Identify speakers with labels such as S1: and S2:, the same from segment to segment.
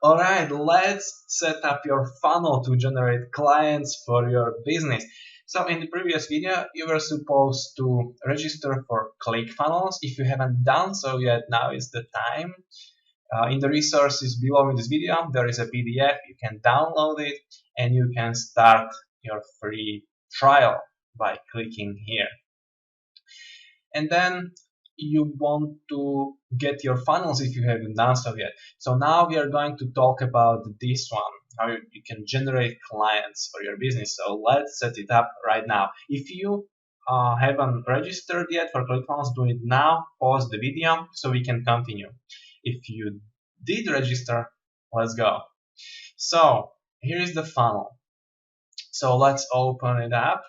S1: Alright, let's set up your funnel to generate clients for your business. So in the previous video, you were supposed to register for ClickFunnels. If you haven't done so yet, now is the time. In the resources below in this video, there is a PDF. You can download it and you can start your free trial by clicking here. And then you want to get your funnels if you haven't done so yet. So now we are going to talk about this one, how you can generate clients for your business. So let's set it up right now. If you haven't registered yet for ClickFunnels, do it now, pause the video so we can continue. If you did register, let's go. So here is the funnel. So let's open it up.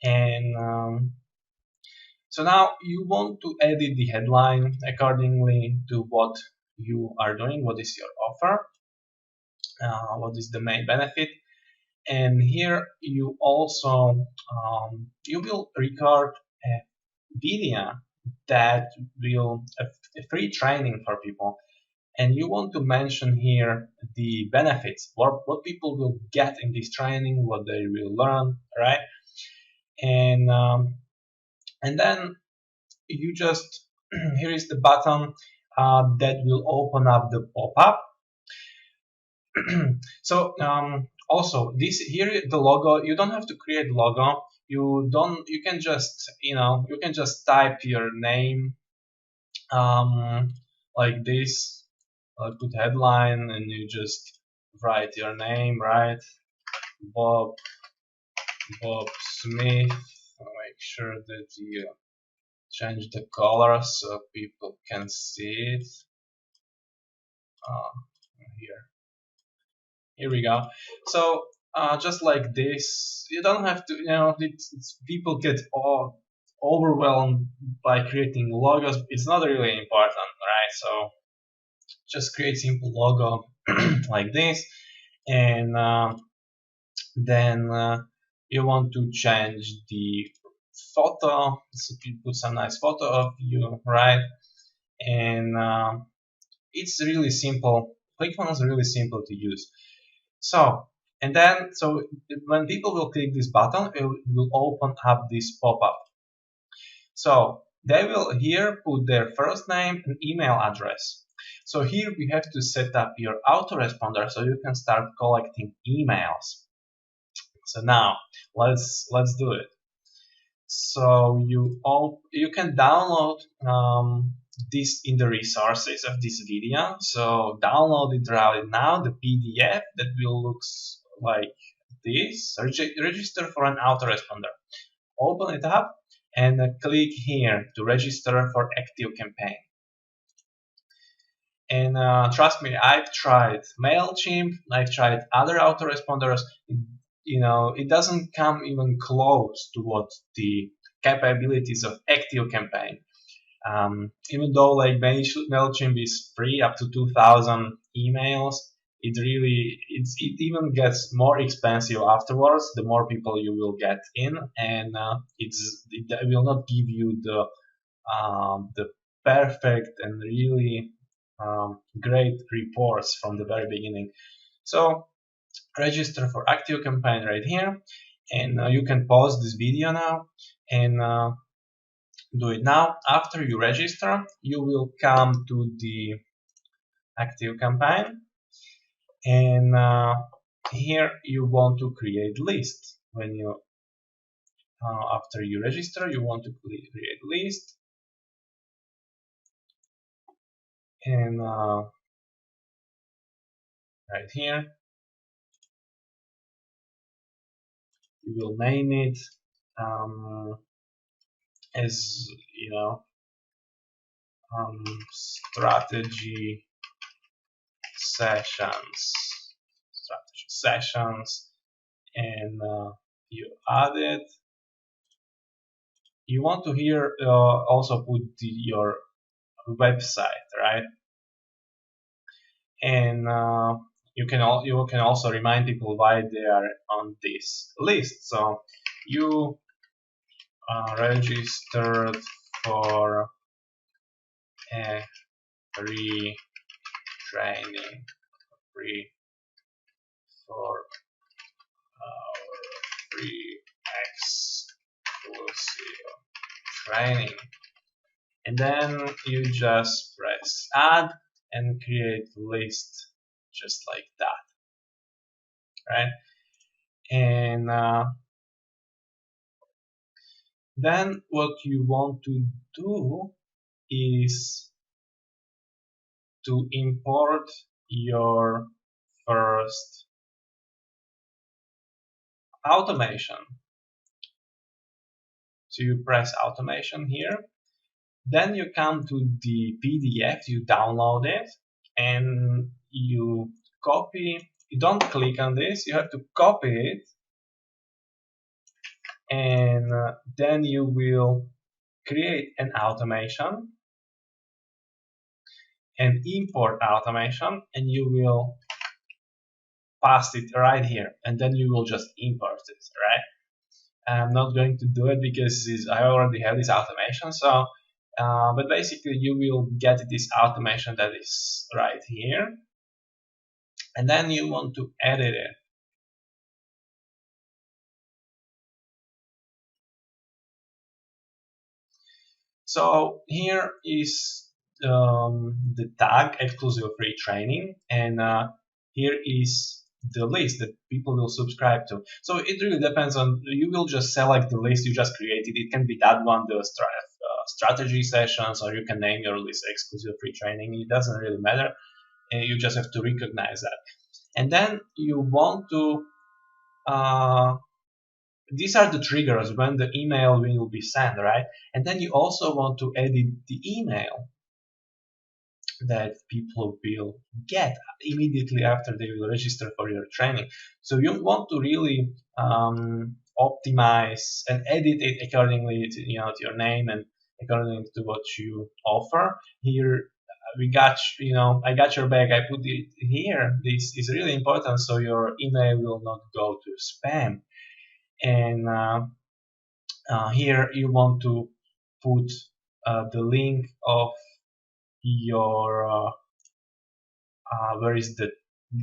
S1: And so now you want to edit the headline accordingly to what you are doing, what is your offer, what is the main benefit. And here you also you will record a video that will a free training for people, and you want to mention here the benefits, what people will get in this training, what they will learn, right? And then you just here is the button that will open up the pop-up. So also this here the logo, you don't have to create logo. You can just you can just type your name like this. I'll put headline and you just write your name, right? Bob Smith. Make sure that you change the color so people can see it. Here we go. So just like this, you don't have to, people get all overwhelmed by creating logos. It's not really important, right? So just create simple logo like this, and then you want to change the photo, so you put some nice photo of you, right? And it's really simple. ClickFunnels is really simple to use. So when people will click this button, it will open up this pop-up. So they will here put their first name and email address. So here we have to set up your autoresponder so you can start collecting emails. So now let's do it. So you can download this in the resources of this video. So download it right now, the PDF that will look like this. Register for an autoresponder. Open it up and click here to register for ActiveCampaign. And trust me, I've tried MailChimp, I've tried other autoresponders. It doesn't come even close to what the capabilities of ActiveCampaign. Even though like MailChimp is free up to 2,000 emails, it even gets more expensive afterwards the more people you will get in, and it will not give you the perfect and really great reports from the very beginning. So register for ActiveCampaign right here, and you can pause this video now and do it now. After you register, you will come to the ActiveCampaign, and here you want to create list. When you after you register, you want to create list, and right here you will name it as strategy sessions, and you add it. You want to here also put your website, right? And you can also remind people why they are on this list. So you registered for a free training, free for our free exclusive training. And then you just press add and create list just like that, right? And then what you want to do is to import your first automation. So you press automation here, then you come to the PDF, you download it, and you copy. You don't click on this, you have to copy it, and then you will create an automation and import automation, and you will paste it right here, and then you will just import it, right? I'm not going to do it because I already have this automation, so but basically you will get this automation that is right here, and then you want to edit it. So here is the tag exclusive free training, and here is the list that people will subscribe to. So it really depends on, you will just select the list you just created. It can be that one, the strategy sessions, or you can name your list exclusive free training. It doesn't really matter, and you just have to recognize that. And then you want to these are the triggers when the email will be sent, right? And then you also want to edit the email that people will get immediately after they will register for your training. So you want to really optimize and edit it accordingly to, to your name and according to what you offer. Here we got, I got your back. I put it here. This is really important, so your email will not go to spam. And here you want to put the link of your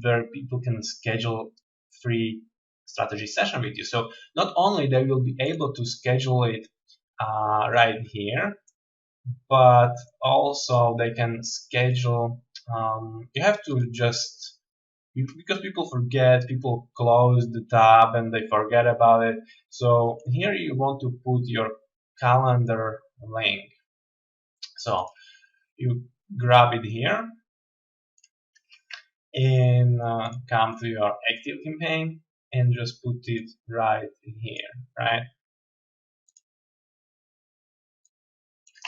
S1: where people can schedule free strategy session with you. So not only they will be able to schedule it right here, but also they can schedule. You have to just, because people forget, people close the tab and they forget about it. So here you want to put your calendar link. So you grab it here and come to your active campaign and just put it right here, right?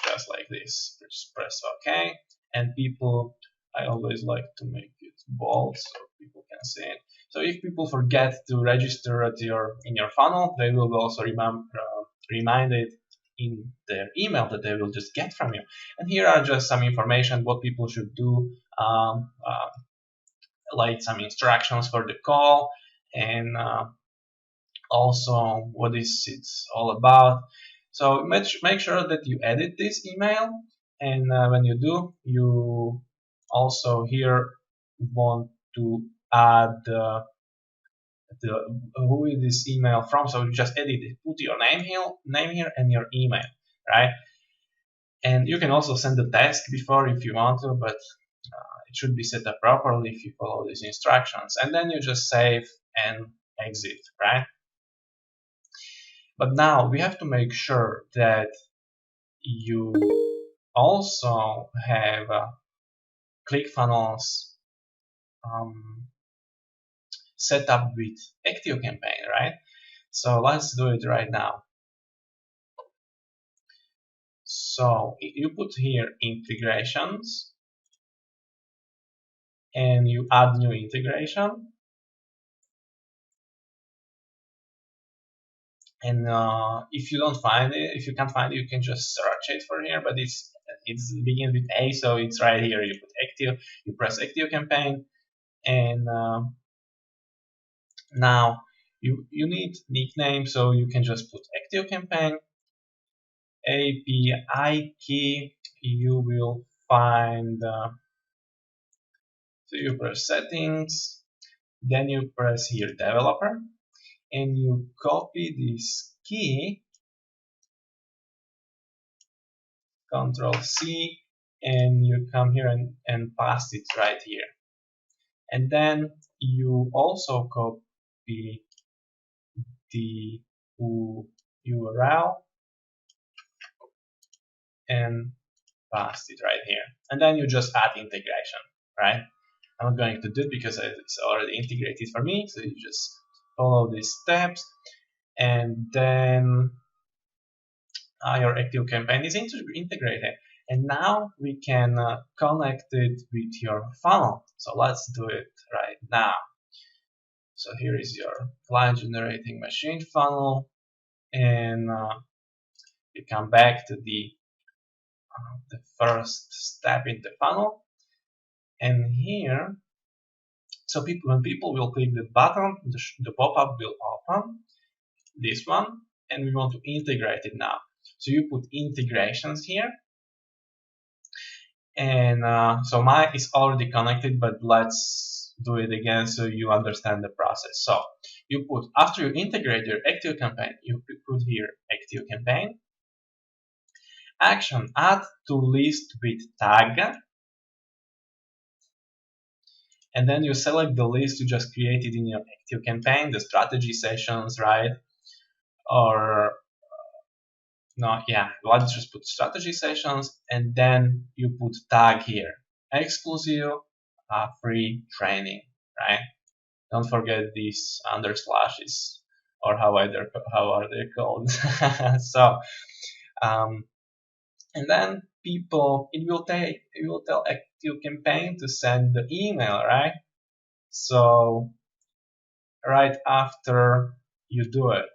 S1: Just like this. Just press OK. And people, I always like to make it bold so people can see it. So if people forget to register in your funnel, they will also remind it in their email that they will just get from you. And here are just some information what people should do, like some instructions for the call, and also what is it's all about. So make sure that you edit this email, and when you do, you also here want to add who is this email from. So you just edit it, put your name here and your email, right? And you can also send the task before if you want to, but it should be set up properly if you follow these instructions. And then you just save and exit, right? But now we have to make sure that you also have ClickFunnels set up with ActiveCampaign, right? So let's do it right now. So you put here integrations and you add new integration. And if you don't find it, if you can't find it, you can just search it for here. But it's begins with A, so it's right here. You put active, you press ActiveCampaign, and now you need nickname, so you can just put ActiveCampaign. API key, you will find, so you press settings, then you press here developer, and you copy this key, Control C, and you come here and paste it right here. And then you also copy the URL and paste it right here. And then you just add integration, right? I'm not going to do it because it's already integrated for me. So you just follow these steps, and then your active campaign is integrated. And now we can connect it with your funnel. So let's do it right now. So here is your client generating machine funnel, and we come back to the first step in the funnel. And here, so when people will click the button, the pop-up will open, this one, and we want to integrate it now. So you put integrations here, and so mine is already connected, but let's do it again so you understand the process. So you put, after you integrate your active campaign, you put here active campaign, action, add to list with tag, and then you select the list you just created in your active campaign, the strategy sessions, right? Or no, yeah, let's just put strategy sessions, and then you put tag here, exclusive free training, right? Don't forget these underslashes, or how are they called? So, and then people, it will tell active campaign to send the email, right? So right after you do it,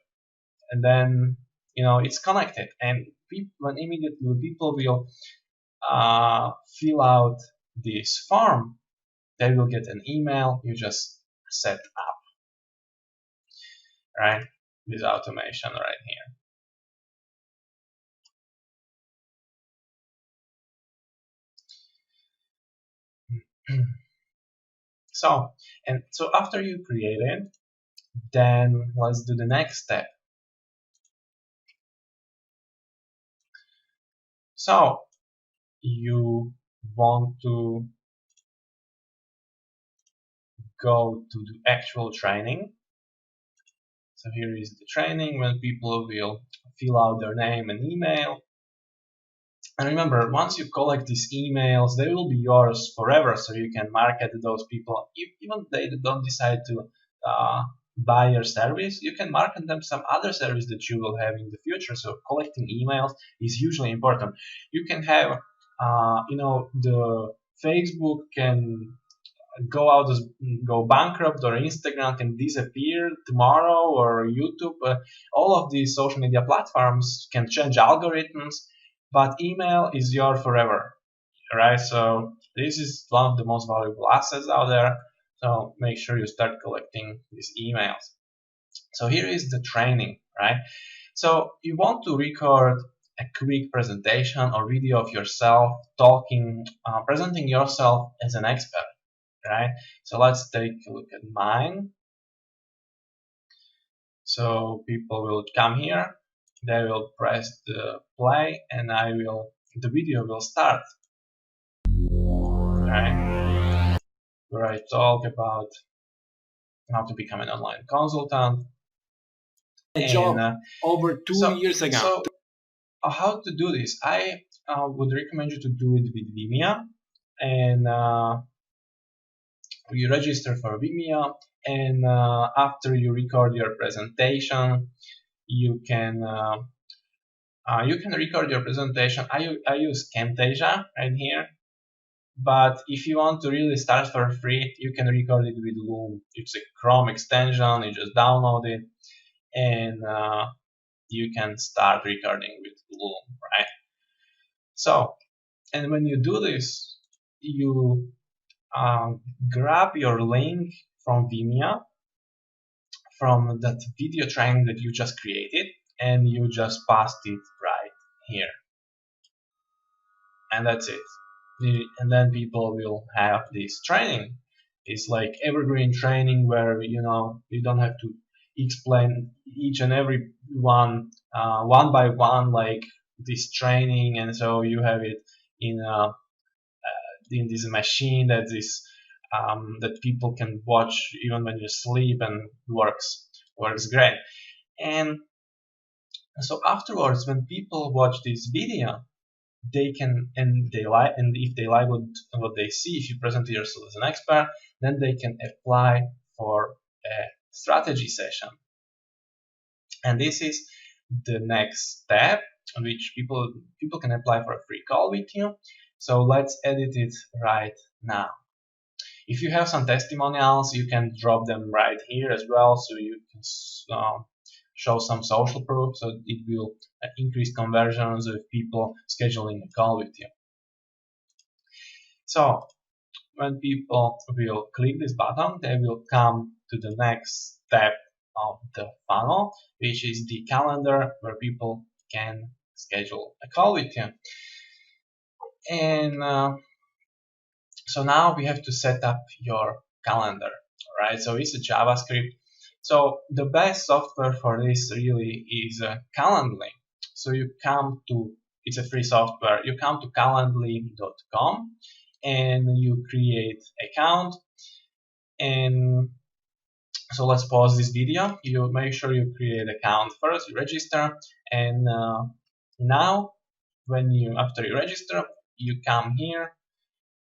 S1: and then it's connected, and when immediately people will fill out this form, they will get an email. You just set up, right, this automation right here. So after you create it, then let's do the next step. So you want to go to the actual training. So here is the training when people will fill out their name and email. And remember, once you collect these emails, they will be yours forever, so you can market those people. Even if they don't decide to buy your service, you can market them some other service that you will have in the future. So collecting emails is hugely important. You can have, the Facebook can go bankrupt, or Instagram can disappear tomorrow, or YouTube. All of these social media platforms can change algorithms, but email is yours forever, right? So this is one of the most valuable assets out there. So make sure you start collecting these emails. So here is the training, right? So you want to record a quick presentation or video of yourself talking, presenting yourself as an expert, right? So let's take a look at mine. So people will come here, they will press the play, and the video will start, right? Where I talk about how to become an online consultant.
S2: A job over 2 years ago.
S1: So how to do this? I would recommend you to do it with Vimeo, and you register for Vimeo, and after you record your presentation, you can record your presentation. I use Camtasia right here, but if you want to really start for free, you can record it with Loom. It's a Chrome extension. You just download it, and you can start recording with Loom, right? So, and when you do this, you grab your link from Vimeo, from that video training that you just created, and you just paste it right here. And that's it. and then people will have this training. It's like evergreen training where you don't have to explain each and every one by one, like this training, and so you have it in this machine that people can watch even when you sleep, and works great. And so afterwards, when people watch this video, they can and if they like what they see, if you present yourself as an expert, then they can apply for a strategy session. And this is the next step, which people can apply for a free call with you. So let's edit it right now. If you have some testimonials, you can drop them right here as well, so you can show some social proof, so it will increase conversions of people scheduling a call with you. So when people will click this button, they will come to the next step of the funnel, which is the calendar, where people can schedule a call with you. And so now we have to set up your calendar, right? So it's a JavaScript. So the best software for this really is Calendly. So you come to, it's a free software. You come to calendly.com and you create account. And so let's pause this video. You make sure you create account first, you register, and now after you register, you come here,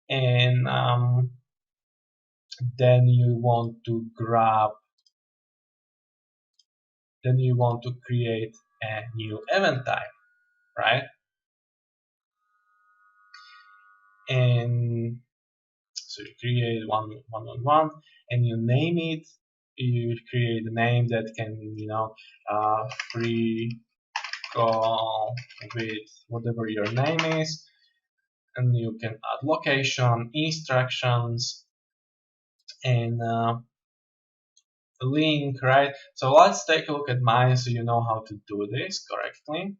S1: and then you want to create a new event type, right? And so you create one, and you name it. You create a name that can, free call with whatever your name is, and you can add location, instructions, and link, right? So let's take a look at mine so you know how to do this correctly.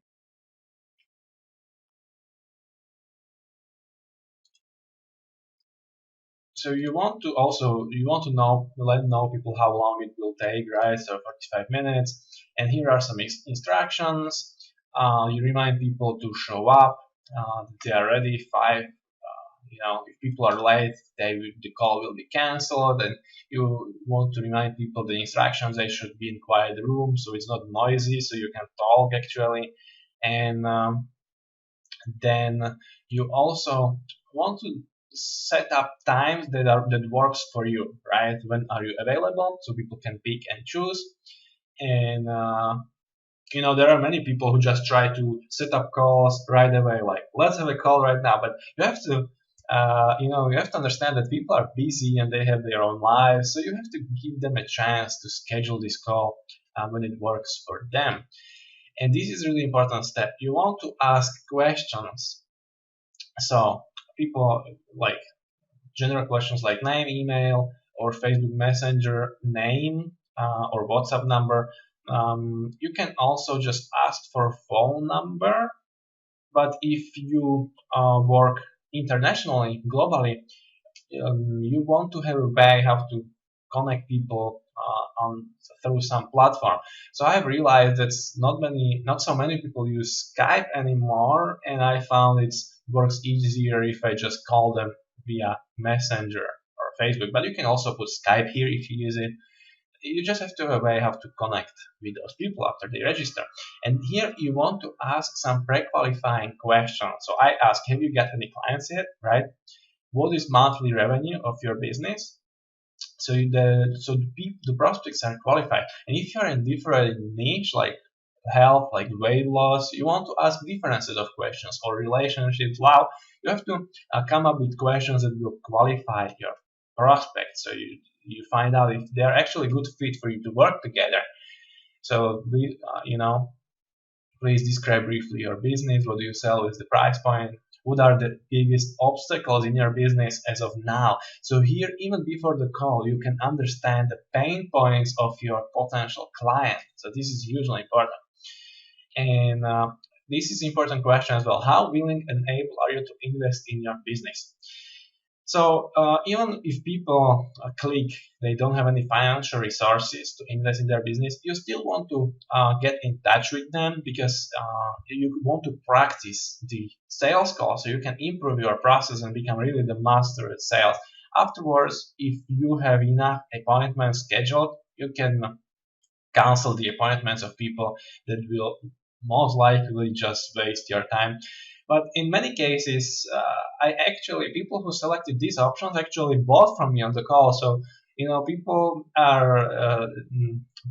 S1: So you want to let people how long it will take, right? So 45 minutes, and here are some instructions. You remind people to show up, that they are ready. If people are late, the call will be cancelled, and you want to remind people the instructions. They should be in quiet room, so it's not noisy, so you can talk actually. And then you also want to set up times that works for you, right? When are you available, so people can pick and choose. And there are many people who just try to set up calls right away, like let's have a call right now. But you have to understand that people are busy and they have their own lives, so you have to give them a chance to schedule this call when it works for them. And this is really important step. You want to ask questions. So people like general questions like name, email, or Facebook Messenger name, or WhatsApp number. You can also just ask for phone number, but if you work internationally, globally, you want to have a way how to connect people through some platform. So I've realized that not so many people use Skype anymore, and I found it works easier if I just call them via Messenger or Facebook. But you can also put Skype here if you use it. You just have to have a way how to connect with those people after they register. And here you want to ask some pre-qualifying questions. So I ask, have you got any clients yet, right? What is monthly revenue of your business? So the prospects are qualified. And if you're in different niche like health, like weight loss, you want to ask different set of questions, or relationships. Wow, you have to come up with questions that will qualify your prospects. So you find out if they're actually a good fit for you to work together. So please describe briefly your business. What do you sell? What's the price point? What are the biggest obstacles in your business as of now? So here, even before the call, you can understand the pain points of your potential client. So this is hugely important. And this is an important question as well. How willing and able are you to invest in your business? So even if people click, they don't have any financial resources to invest in their business, you still want to get in touch with them, because you want to practice the sales call so you can improve your process and become really the master at sales. Afterwards, if you have enough appointments scheduled, you can cancel the appointments of people that will most likely just waste your time. But in many cases, people who selected these options actually bought from me on the call. So, people are,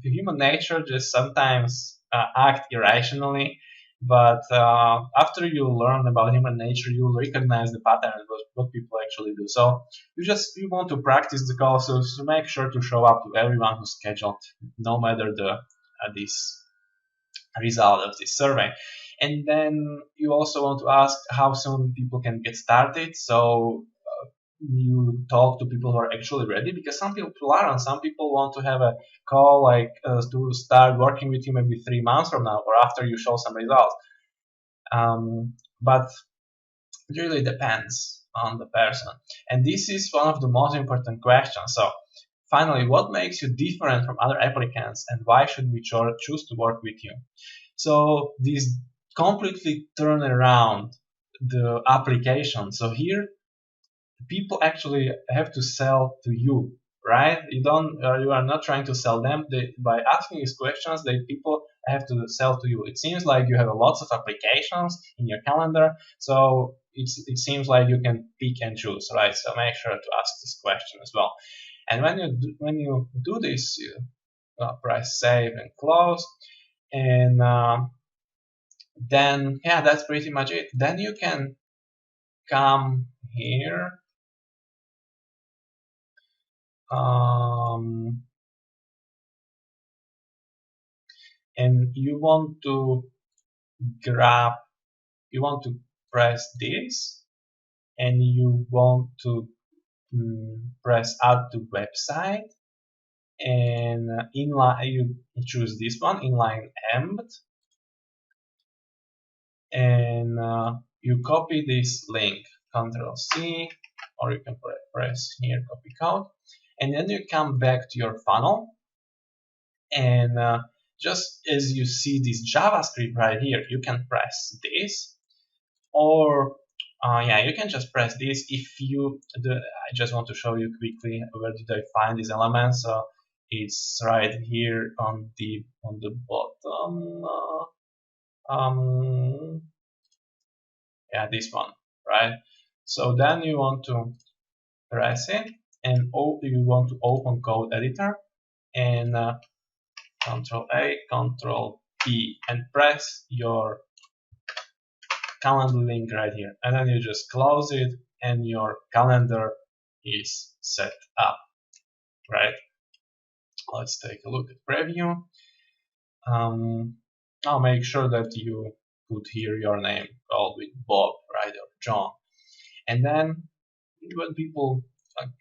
S1: human nature just sometimes act irrationally. But after you learn about human nature, you will recognize the pattern of what people actually do. So you want to practice the call, so make sure to show up to everyone who's scheduled, no matter this result of this survey. And then you also want to ask how soon people can get started. So you talk to people who are actually ready, because some people are, and some people want to have a call to start working with you maybe 3 months from now, or after you show some results. But it really depends on the person. And this is one of the most important questions. So finally, what makes you different from other applicants, and why should we choose to work with you? So this completely turn around the application. So here, people actually have to sell to you, right? You are not trying to sell them. By asking these questions, people have to sell to you. It seems like you have lots of applications in your calendar, so it seems like you can pick and choose, right? So make sure to ask this question as well. And when you do this, you press save and close, and then that's pretty much it. Then you can come here. And you want to press this, and you want to press add to website, and inline you choose this one, inline embed, and you copy this link, Control C, or you can press here copy code, and then you come back to your funnel, and just as you see this JavaScript right here, you can press this, or you can just press this. I just want to show you quickly where did I find these elements. So it's right here on the bottom. This one, right? So then you want to press it, and you want to open code editor, and Control A, Control P, and press your calendar link right here. And then you just close it, and your calendar is set up, right? Let's take a look at preview. I'll make sure that you put here your name called with Bob, right, or John. And then when people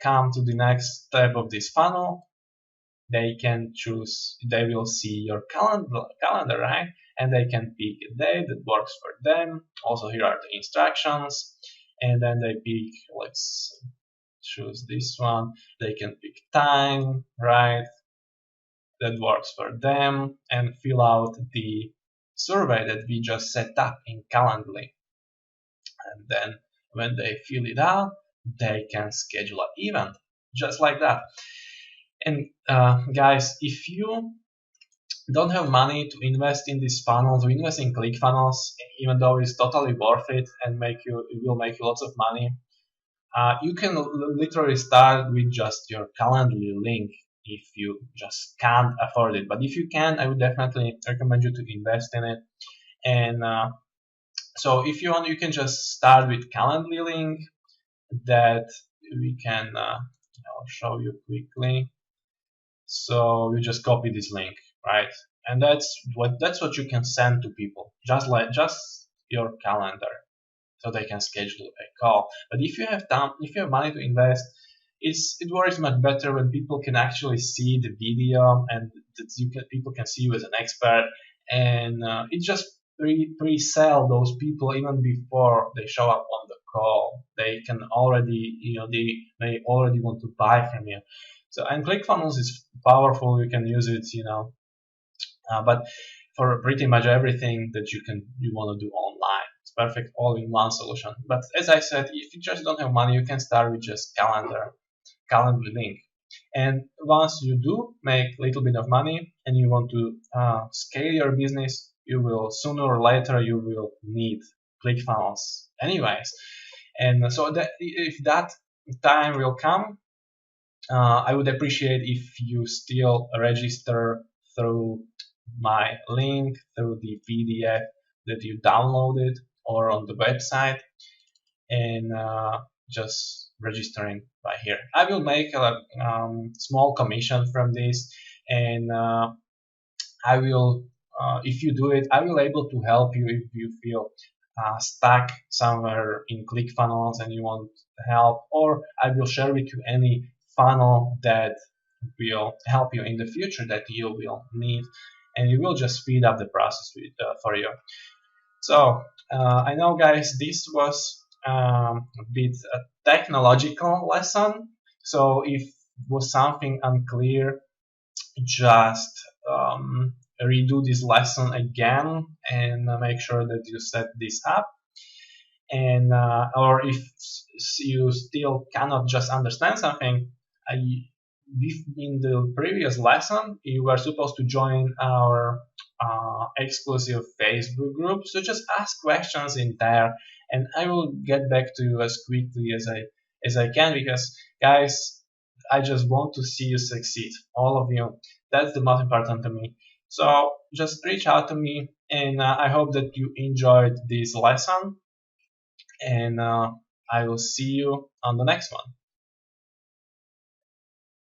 S1: come to the next step of this funnel, they will see your calendar, right? And they can pick a day that works for them. Also, here are the instructions. And then they pick, let's choose this one. They can pick time, right? That works for them, and fill out the survey that we just set up in Calendly. And then when they fill it out, they can schedule an event, just like that. And guys, if you don't have money to invest in these funnels, to invest in ClickFunnels, even though it's totally worth it and it will make you lots of money, you can literally start with just your Calendly link if you just can't afford it. But if you can, I would definitely recommend you to invest in it. And so if you want, you can just start with Calendly link that we can show you quickly. So you just copy this link, right? And that's what you can send to people, just your calendar, so they can schedule a call. But if you have time, if you have money to invest, it works much better when people can actually see the video, and that people can see you as an expert, and it just pre-sell those people even before they show up on the call. They can already, they may already want to buy from you. So, and ClickFunnels is powerful. You can use it, but for pretty much everything that you want to do online. It's perfect all-in-one solution. But as I said, if you just don't have money, you can start with just calendar link. And once you do make a little bit of money and you want to scale your business, you will sooner or later you will need ClickFunnels anyways. And so that if that time will come, I would appreciate if you still register through my link, through the PDF that you downloaded or on the website, and just registering by here. I will make a small commission from this, and I will, if you do it, I will able to help you if you feel stuck somewhere in ClickFunnels and you want help, or I will share with you any funnel that will help you in the future that you will need, and you will just speed up the process for you. So I know, guys, this was a bit a technological lesson. So if was something unclear, just redo this lesson again and make sure that you set this up. And or if you still cannot just understand something, in the previous lesson you were supposed to join our exclusive Facebook group. So just ask questions in there, and I will get back to you as quickly as I can, because guys, I just want to see you succeed, all of you. That's the most important to me. So just reach out to me, and I hope that you enjoyed this lesson, and I will see you on the next one.